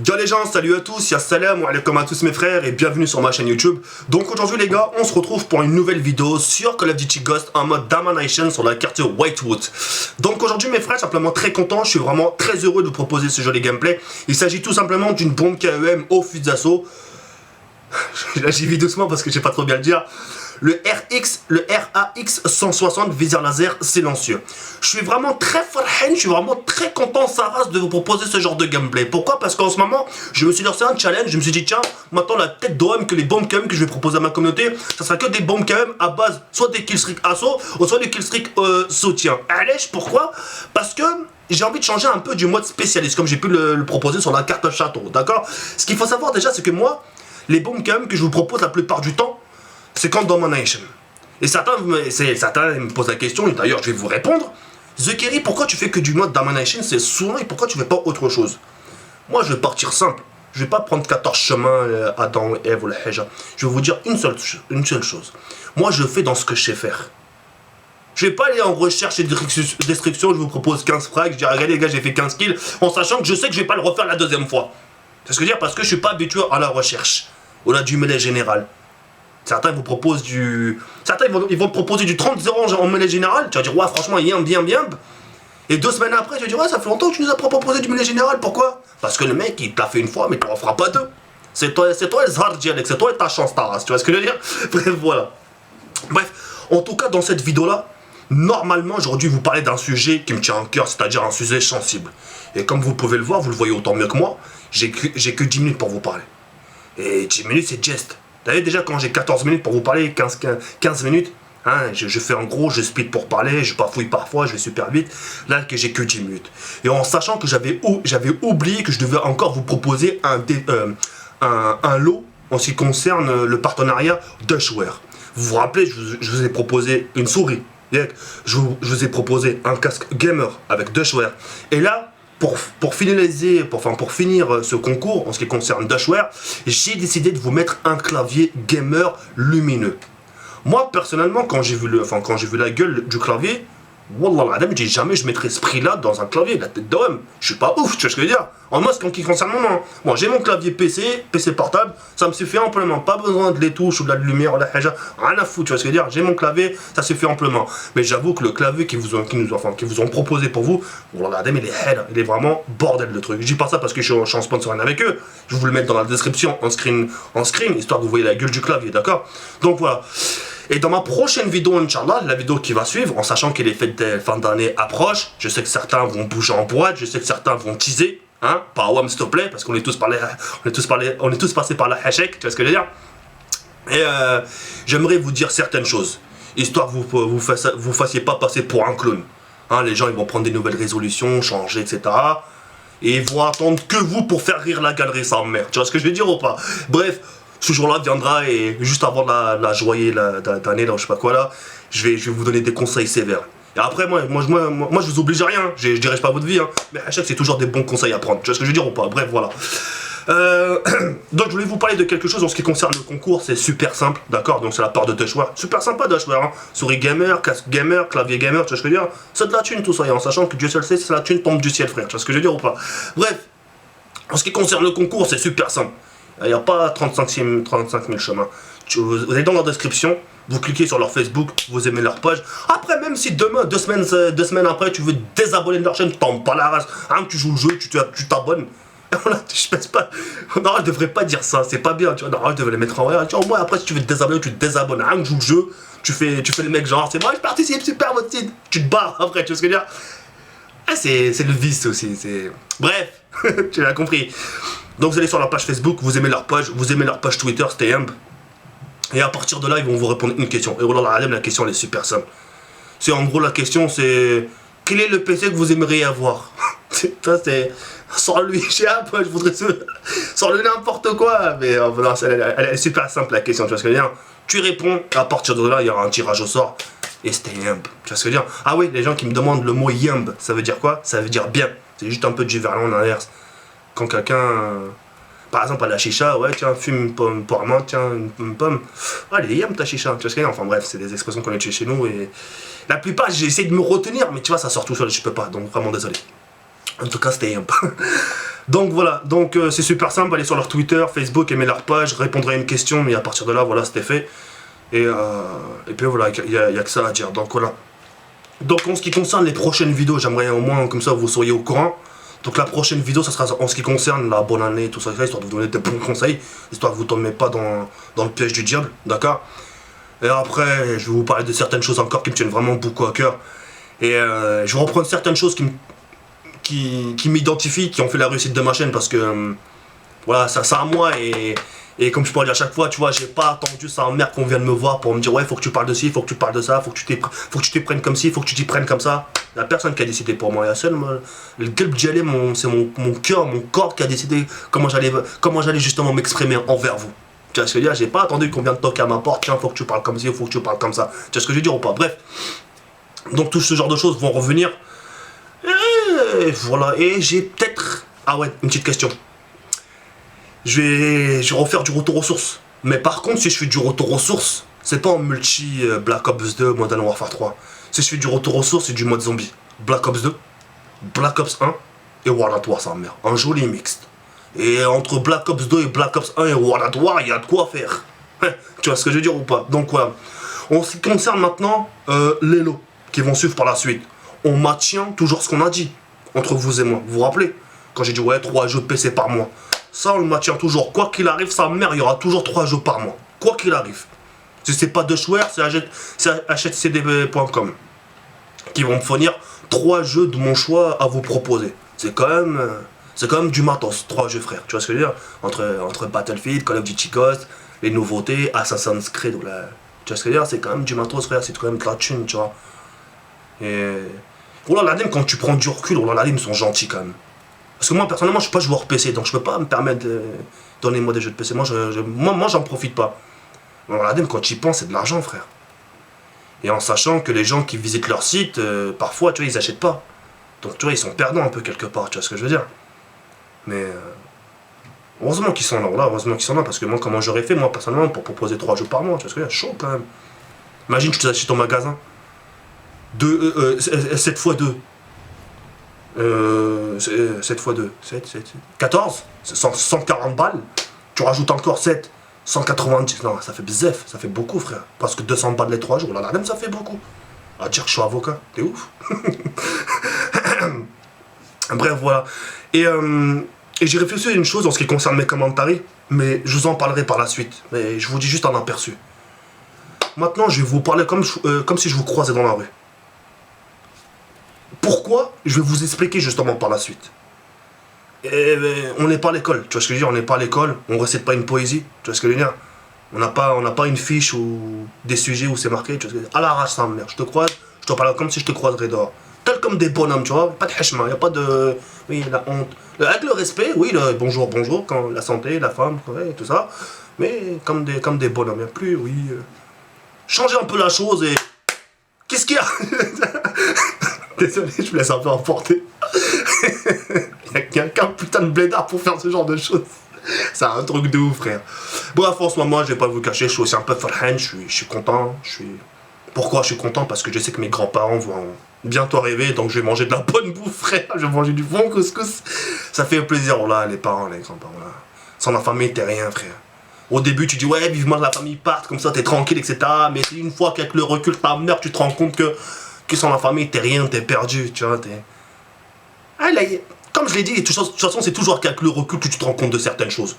Yo les gens, salut à tous, salam alaikum à tous mes frères et bienvenue sur ma chaîne YouTube. Donc aujourd'hui les gars, on se retrouve pour une nouvelle vidéo sur Call of Duty Ghost en mode Damnation sur la carte Whitewood. Donc aujourd'hui mes frères, simplement très content, je suis vraiment très heureux de vous proposer ce joli gameplay. Il s'agit tout simplement d'une bombe KEM au fusil d'assaut. Là j'y vais doucement parce que je sais pas trop bien le dire. Le RAX 160 viseur laser silencieux. Je suis vraiment très farhen, je suis vraiment très content Saras de vous proposer ce genre de gameplay. Pourquoi? Parce qu'en ce moment, je me suis lancé un challenge, je me suis dit tiens, maintenant la tête d'OM que les bombes KM que je vais proposer à ma communauté, ça sera que des bombes KM à base soit des killstreak assaut, ou soit des killstreak soutien. Allez, pourquoi? Parce que j'ai envie de changer un peu du mode spécialiste, comme j'ai pu le proposer sur la carte château, d'accord? Ce qu'il faut savoir déjà, c'est que moi, les bombes KM que je vous propose la plupart du temps, c'est quand Domination. Et certains me posent la question, et d'ailleurs je vais vous répondre. The Kerry, pourquoi tu fais que du mode Domination? C'est souvent, et pourquoi tu fais pas autre chose? Moi je vais partir simple. Je vais pas prendre 14 chemins Adam et Ève ou la Heja. Je vais vous dire une seule chose. Moi je fais dans ce que je sais faire. Je vais pas aller en recherche et destruction, je vous propose 15 frags, je dis regardez les gars j'ai fait 15 kills, en sachant que je sais que je vais pas le refaire la deuxième fois. C'est ce que je veux dire, parce que je suis pas habitué à la recherche. Ou là du mêlée général. Certains vous proposent du... Certains ils vont te proposer du 30-0 en mêlée générale. Tu vas dire ouais franchement bien. Et 2 semaines après tu vas dire ouais ça fait longtemps que tu nous as proposé du mêlée général. Pourquoi? Parce que le mec il te l'a fait une fois mais tu ne refera pas deux. C'est toi le Zhar Dialek, c'est toi et ta chance ta race. Tu vois ce que je veux dire? Bref voilà. Bref, en tout cas dans cette vidéo là, normalement j'aurais dû vous parler d'un sujet qui me tient à cœur, c'est-à-dire un sujet sensible. Et comme vous pouvez le voir, vous le voyez autant mieux que moi, j'ai que 10 minutes pour vous parler. Et 10 minutes c'est geste. Vous savez déjà quand j'ai 14 minutes pour vous parler, 15 minutes, hein, je fais en gros, je speed pour parler, je bafouille parfois, je vais super vite, là que j'ai que 10 minutes. Et en sachant que j'avais oublié que je devais encore vous proposer un lot en ce qui concerne le partenariat Dashware. Vous vous rappelez, je vous ai proposé une souris, je vous ai proposé un casque gamer avec Dashware. Et là, pour finir ce concours en ce qui concerne Dashware, j'ai décidé de vous mettre un clavier gamer lumineux. Moi personnellement, quand j'ai vu la gueule du clavier, wallah l'adam, j'ai jamais je mettrais ce prix là dans un clavier, la tête d'homme. Je suis pas ouf, tu vois ce que je veux dire. En moi, ce qui concerne mon nom. Moi j'ai mon clavier PC portable, ça me suffit amplement. Pas besoin de les touches ou de la lumière ou de la haja, rien à foutre, tu vois ce que je veux dire. J'ai mon clavier, ça suffit amplement. Mais j'avoue que le clavier qu'ils vous ont proposé pour vous, wallah l'adam, il est vraiment bordel le truc. Je dis pas ça parce que je suis en sponsoring avec eux. Je vais vous le mettre dans la description en screen, histoire que vous voyez la gueule du clavier, d'accord? Donc voilà. Et dans ma prochaine vidéo, Inch'Allah, la vidéo qui va suivre, en sachant que les fêtes de fin d'année approchent, je sais que certains vont bouger en boîte, je sais que certains vont teaser, hein, par WAM s'il te plaît, parce qu'on est tous passés par la hachek, tu vois ce que je veux dire. Et j'aimerais vous dire certaines choses, histoire que vous fassiez pas passer pour un clown. Hein, les gens ils vont prendre des nouvelles résolutions, changer, etc. Et ils vont attendre que vous pour faire rire la galerie sans mère, tu vois ce que je veux dire ou pas? Bref. Ce jour-là viendra et juste avant la joyeux d'année, là, je sais pas quoi là, je vais vous donner des conseils sévères. Et après, moi je vous oblige à rien, je dirige pas votre vie, hein, mais à chaque c'est toujours des bons conseils à prendre. Tu vois ce que je veux dire ou pas? Bref, voilà. Donc je voulais vous parler de quelque chose en ce qui concerne le concours, c'est super simple, d'accord? Donc c'est la part de Dashware, super sympa Dashware, hein. Souris gamer, casque gamer, clavier gamer, tu vois ce que je veux dire? C'est de la thune tout ça, et en sachant que Dieu seul sait si la thune tombe du ciel, frère, tu vois ce que je veux dire ou pas? Bref, en ce qui concerne le concours, c'est super simple. Il n'y a pas 35 000 chemins. Vous allez dans la description, vous cliquez sur leur Facebook, vous aimez leur page. Après, même si demain, 2 semaines après, tu veux désabonner de leur chaîne, tu tombes pas la race. Hein, tu joues le jeu, tu t'abonnes. Je pense pas. Non, je devrais pas dire ça, c'est pas bien. Tu vois, non, je devrais les mettre en vrai. Au moins, après, si tu veux te désabonner, tu te désabonnes. Hein, tu joues le jeu, tu fais le mec genre, c'est moi, je participe, super, votre site. Tu te barres après, tu vois ce que je veux dire? Ah, c'est le vice aussi. Bref, tu l'as compris. Donc vous allez sur leur page Facebook, vous aimez leur page Twitter, stay humble. Et à partir de là, ils vont vous répondre une question. Et voilà, la question elle est super simple. C'est en gros la question c'est quel est le PC que vous aimeriez avoir? Ça c'est sans lui, je sais pas, je voudrais sans lui n'importe quoi. Mais elle est super simple la question, tu vois ce que je veux dire? Tu réponds, à partir de là, il y aura un tirage au sort. Et stay humble, tu vois ce que je veux dire? Ah oui, les gens qui me demandent le mot yumb, ça veut dire quoi? Ça veut dire bien. C'est juste un peu du verlan en inverse. Quand quelqu'un, par exemple à la chicha, ouais tiens, fume une pomme pour amande, tiens, une pomme, ah elle est yam ta chicha, tu vois ce qu'il y a? Enfin bref, c'est des expressions qu'on utilise chez nous et la plupart j'ai essayé de me retenir, mais tu vois ça sort tout seul, je peux pas, donc vraiment désolé. En tout cas, c'était un Donc voilà, donc c'est super simple, allez sur leur Twitter, Facebook, aimez leur page, répondre à une question, et à partir de là, voilà, c'était fait. Et puis voilà, il n'y a que ça à dire, donc voilà. Donc en ce qui concerne les prochaines vidéos, j'aimerais au moins, comme ça, vous soyez au courant. Donc la prochaine vidéo, ça sera en ce qui concerne la bonne année, tout ça, histoire de vous donner des bons conseils, histoire que vous ne tombez pas dans le piège du diable, d'accord. Et après, je vais vous parler de certaines choses encore qui me tiennent vraiment beaucoup à cœur. Et je vais reprendre certaines choses qui m'identifient, qui ont fait la réussite de ma chaîne, parce que voilà, ça à moi, et comme je peux le dire à chaque fois, tu vois, j'ai pas attendu ça en merde qu'on vienne me voir pour me dire ouais, faut que tu parles de ci, faut que tu parles de ça, faut que tu t'y prennes comme ci, faut que tu t'y prennes comme ça. Il y a personne qui a décidé pour moi, il y a seul le qalb d'y aller, c'est mon cœur, mon corps qui a décidé comment j'allais justement m'exprimer envers vous. Tu vois ce que je veux dire? J'ai pas attendu qu'on vienne toquer à ma porte, tiens, faut que tu parles comme ci, faut que tu parles comme ça. Tu vois ce que je veux dire ou pas? Bref. Donc tout ce genre de choses vont revenir. Et voilà, et j'ai peut-être... Ah ouais, une petite question. Je vais refaire du retour aux sources. Mais par contre, si je fais du retour aux sources, c'est pas en multi Black Ops 2, Modern Warfare 3. Si je fais du retour aux sources, c'est du mode zombie. Black Ops 2, Black Ops 1 et World at War, ça merde. Un joli mixte. Et entre Black Ops 2 et Black Ops 1 et World at War, il y a de quoi faire. Tu vois ce que je veux dire ou pas? Donc voilà. En ce qui concerne maintenant les lots qui vont suivre par la suite, on maintient toujours ce qu'on a dit entre vous et moi. Vous vous rappelez? Quand j'ai dit ouais, 3 jeux de PC par mois. Ça, on le maintient toujours. Quoi qu'il arrive, sa mère, il y aura toujours 3 jeux par mois. Quoi qu'il arrive. Si c'est pas de Schwer, c'est achètecdb.com qui vont me fournir 3 jeux de mon choix à vous proposer. C'est quand même du matos, 3 jeux, frère. Tu vois ce que je veux dire? Entre Battlefield, Call of Duty Ghost, les nouveautés, Assassin's Creed. Tu vois ce que je veux dire? C'est quand même du matos, frère. C'est quand même de la thune, tu vois. Et... Oula, l'ADEME, quand tu prends du recul, oula, l'ADEME, ils sont gentils quand même. Parce que moi, personnellement, je suis pas joueur PC, donc je peux pas me permettre de donner moi des jeux de PC. Moi, j'en profite pas. Alors, l'ADEME, quand tu y penses, c'est de l'argent, frère. Et en sachant que les gens qui visitent leur site, parfois, tu vois, ils achètent pas. Donc, tu vois, ils sont perdants un peu quelque part, tu vois ce que je veux dire. Mais heureusement qu'ils sont là, heureusement qu'ils sont là, parce que moi, comment j'aurais fait, moi, personnellement, pour proposer 3 jeux par mois, tu vois ce que je veux dire, chaud quand même. Imagine, tu t'achètes ton magasin. 7 x 2. 7 x 2. 14. 140 balles. Tu rajoutes encore 7. 190. Non, ça fait bzef. Ça fait beaucoup, frère. Parce que 200 balles les 3 jours. Là, même ça fait beaucoup. À dire que je suis avocat. T'es ouf. Bref, voilà. Et j'ai réfléchi à une chose en ce qui concerne mes commentaires. Mais je vous en parlerai par la suite. Mais je vous dis juste en aperçu. Maintenant, je vais vous parler comme si je vous croisais dans la rue. Pourquoi? Je vais vous expliquer justement par la suite. On n'est pas à l'école, tu vois ce que je veux dire? On n'est pas à l'école, on récite pas une poésie, tu vois ce que je veux dire? On n'a pas une fiche ou des sujets où c'est marqué, tu vois ce que je veux dire? À l'arrache, ça merde, je te croise, je te parle comme si je te croiserais dehors. Tel comme des bonhommes, tu vois? Pas de hachma, il n'y a pas de... Oui, la honte. Avec le respect, oui, le bonjour, bonjour, quand la santé, la femme, ouais, tout ça. Mais comme des bonhommes, il n'y a plus, oui... Changez un peu la chose et... Qu'est-ce qu'il y a? Désolé, je me laisse un peu emporter. Il y a qu'un putain de blédard pour faire ce genre de choses. C'est un truc de ouf, frère. Bref, en ce moment, je vais pas vous cacher, je suis aussi un peu farhan, je suis content. Pourquoi je suis content? Parce que je sais que mes grands-parents vont bientôt arriver, donc je vais manger de la bonne bouffe, frère. Je vais manger du bon couscous. Ça fait plaisir, oh là, les parents, les grands-parents, là. Sans la famille, t'es rien, frère. Au début, tu dis, ouais, vivement que la famille parte, comme ça, t'es tranquille, etc. Mais c'est une fois qu'avec le recul, ta mère, tu te rends compte que sans la famille, t'es rien, t'es perdu, tu vois, t'es... Ah, là, comme je l'ai dit, de toute façon, c'est toujours qu'avec le recul que tu te rends compte de certaines choses.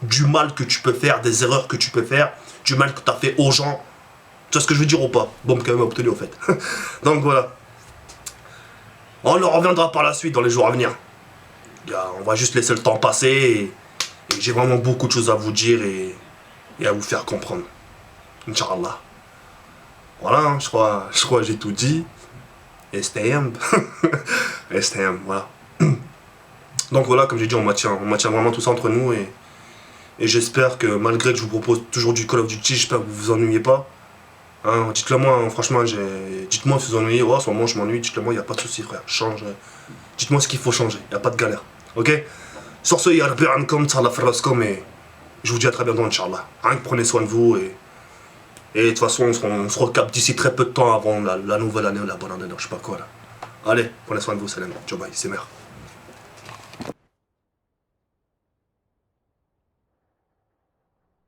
Du mal que tu peux faire, des erreurs que tu peux faire, du mal que t'as fait aux gens. Tu vois ce que je veux dire ou pas? Bon, quand même obtenu, au fait. Donc, voilà. On en reviendra par la suite, dans les jours à venir. On va juste laisser le temps passer, et j'ai vraiment beaucoup de choses à vous dire, et à vous faire comprendre. Inch'Allah. Voilà, hein, je crois que j'ai tout dit. Et c'était voilà. Donc voilà, comme j'ai dit, on maintient vraiment tout ça entre nous, et j'espère que malgré que je vous propose toujours du Call of Duty, j'espère que vous vous ennuyez pas. Hein, dites-le moi, hein, franchement, dites-moi si vous ennuyez, oh, en ce moment je m'ennuie, dites-le moi, il n'y a pas de souci, frère. Change. Dites-moi ce qu'il faut changer, il n'y a pas de galère. Ok? Sur ce, ya rabbi ankom, tsala faraskom, et je vous dis à très bientôt, Inch'Allah. Hein, prenez soin de vous, et de toute façon, on se recapte d'ici très peu de temps avant la nouvelle année ou la bonne année, non, je sais pas quoi là. Allez, prenez soin de vous, salam. Ciao, bye, c'est mère.